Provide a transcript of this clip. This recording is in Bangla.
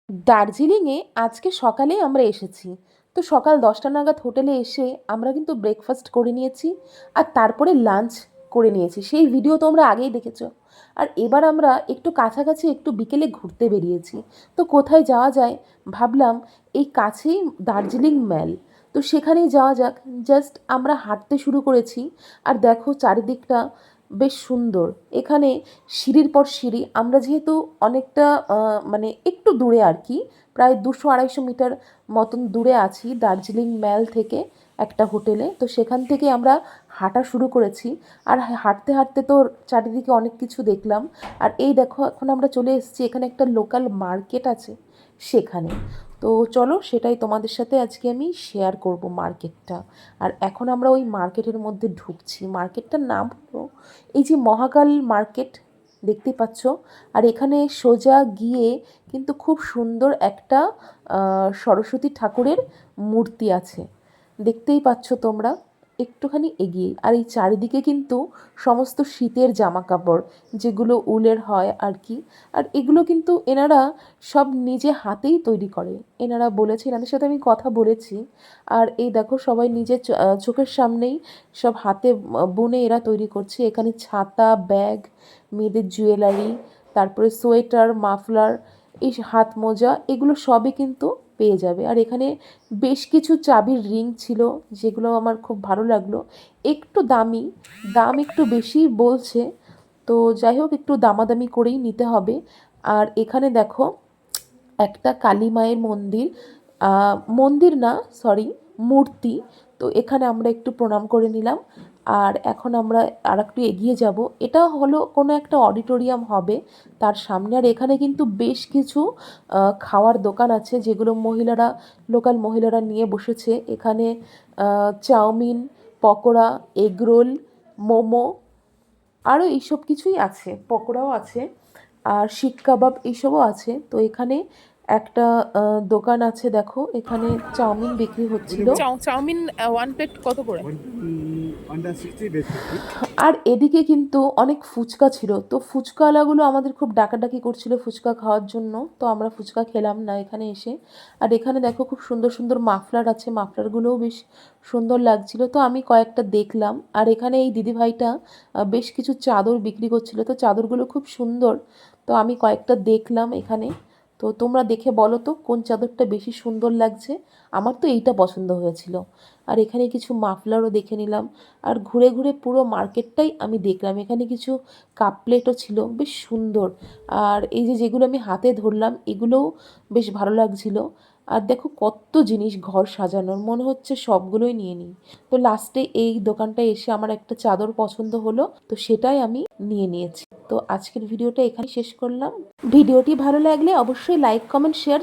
দার্জিলিংয়ে আজকে সকালেই আমরা এসেছি। তো সকাল 10টা নাগাদ হোটেলে এসে আমরা কিন্তু ব্রেকফাস্ট করে নিয়েছি আর তারপরে লাঞ্চ করে নিয়েছি। সেই ভিডিও তোমরা আগেই দেখেছো। আর এবার আমরা একটু কাছাকাছি একটু বিকেলে ঘুরতে বেরিয়েছি। তো কোথায় যাওয়া যায় ভাবলাম, এই কাছেই দার্জিলিং ম্যাল। তো সেখানেই যাওয়া যাক। জাস্ট আমরা হাঁটতে শুরু করেছি আর দেখো চারিদিকটা বেশ সুন্দর। এখানে সিঁড়ির পর সিঁড়ি। আমরা যেহেতু অনেকটা মানে একটু দূরে আর কি, প্রায় 200-250 মিটার মতন দূরে আছি দার্জিলিং ম্যাল থেকে একটা হোটেলে। তো সেখান থেকে আমরা হাঁটা শুরু করেছি। আর হাঁটতে হাঁটতে তো চারিদিকে অনেক কিছু দেখলাম। আর এই দেখো এখন আমরা চলে এসেছি, এখানে একটা লোকাল মার্কেট আছে সেখানে। তো চলো সেটাই তোমাদের সাথে আজকে আমি শেয়ার করব মার্কেটটা। আর এখন আমরা ওই মার্কেটের মধ্যে ঢুকছি। মার্কেটটার নাম হলো এই যে মহাকাল মার্কেট, দেখতেই পাচ্ছ। আর এখানে সোজা গিয়ে কিন্তু খুব সুন্দর একটা সরস্বতী ঠাকুরের মূর্তি আছে, দেখতেই পাচ্ছ তোমরা। একটুখানি এগিয়ে আর এই চারিদিকে কিন্তু সমস্ত শীতের জামা কাপড়, যেগুলো উলের হয় আর কি। আর এগুলো কিন্তু এনারা সব নিজে হাতেই তৈরি করে। এনারা বলেছে, এনাদের সাথে আমি কথা বলেছি। আর এই দেখো সবাই নিজের চোখের সামনেই সব হাতে বুনে এরা তৈরি করছে। এখানে ছাতা, ব্যাগ, মেয়েদের জুয়েলারি, তারপরে সোয়েটার, মাফলার, এই হাত মোজা, এগুলো সবই কিন্তু পেয়ে যাবে। আর এখানে বেশ কিছু চাবির রিং ছিল, যেগুলো আমার খুব ভালো লাগলো। একটু দামি, দাম একটু বেশি বলছে। তো যাই হোক, একটু দামাদামি করেই নিতে হবে। আর এখানে দেখো একটা কালী মায়ের মন্দির, মন্দির না সরি, মূর্তি। তো এখানে আমরা একটু প্রণাম করে নিলাম। আর এখন আমরা আর একটু এগিয়ে যাব। এটা হলো কোনো একটা অডিটোরিয়াম হবে তার সামনে। আর এখানে কিন্তু বেশ কিছু খাওয়ার দোকান আছে, যেগুলো মহিলারা, লোকাল মহিলারা নিয়ে বসেছে। এখানে চাউমিন, পকোড়া, এগরোল, মোমো, আরও এইসব কিছুই আছে, পকোড়াও আছে, আর শিক কাবাব এইসবও আছে। তো এখানে একটা দোকান আছে, দেখো এখানে চাউমিন বিক্রি হচ্ছিল। চাউমিন 1 প্লেট কত করে? Under 60 basically. আর এদিকে কিন্তু অনেক ফুচকা ছিল। তো ফুচকাওয়ালাগুলো আমাদের খুব ডাকাডাকি করছিল ফুচকা খাওয়ার জন্য। তো আমরা ফুচকা খেলাম না এখানে এসে। আর এখানে দেখো খুব সুন্দর সুন্দর মাফলার আছে, মাফলারগুলোও বেশ সুন্দর লাগছিল। তো আমি কয়েকটা দেখলাম। আর এখানে এই দিদিভাইটা বেশ কিছু চাদর বিক্রি করছিল। তো চাদরগুলো খুব সুন্দর। তো আমি কয়েকটা দেখলাম এখানে। তো তোমরা দেখে বলো তো কোন চাদরটা বেশি সুন্দর লাগছে। আমার তো এইটা পছন্দ হয়েছিল। আর এখানে কিছু মাফলারও দেখে নিলাম। আর ঘুরে ঘুরে পুরো মার্কেটটাই আমি দেখলাম। এখানে কিছু কাপ প্লেটও ছিল বেশ সুন্দর। আর এই যে যেগুলো আমি হাতে ধরলাম, এগুলোও বেশ ভালো লাগছিল। আর দেখো কত জিনিস ঘর সাজানোর, মনে হচ্ছে সবগুলোই নিয়ে নিই। তো লাস্টে এই দোকানটায় এসে আমার একটা চাদর পছন্দ হলো, তো সেটাই আমি নিয়ে নিয়েছি। তো আজকের ভিডিওটা এখানে শেষ করলাম। ভিডিওটি ভালো লাগলে অবশ্যই লাইক, কমেন্ট, শেয়ার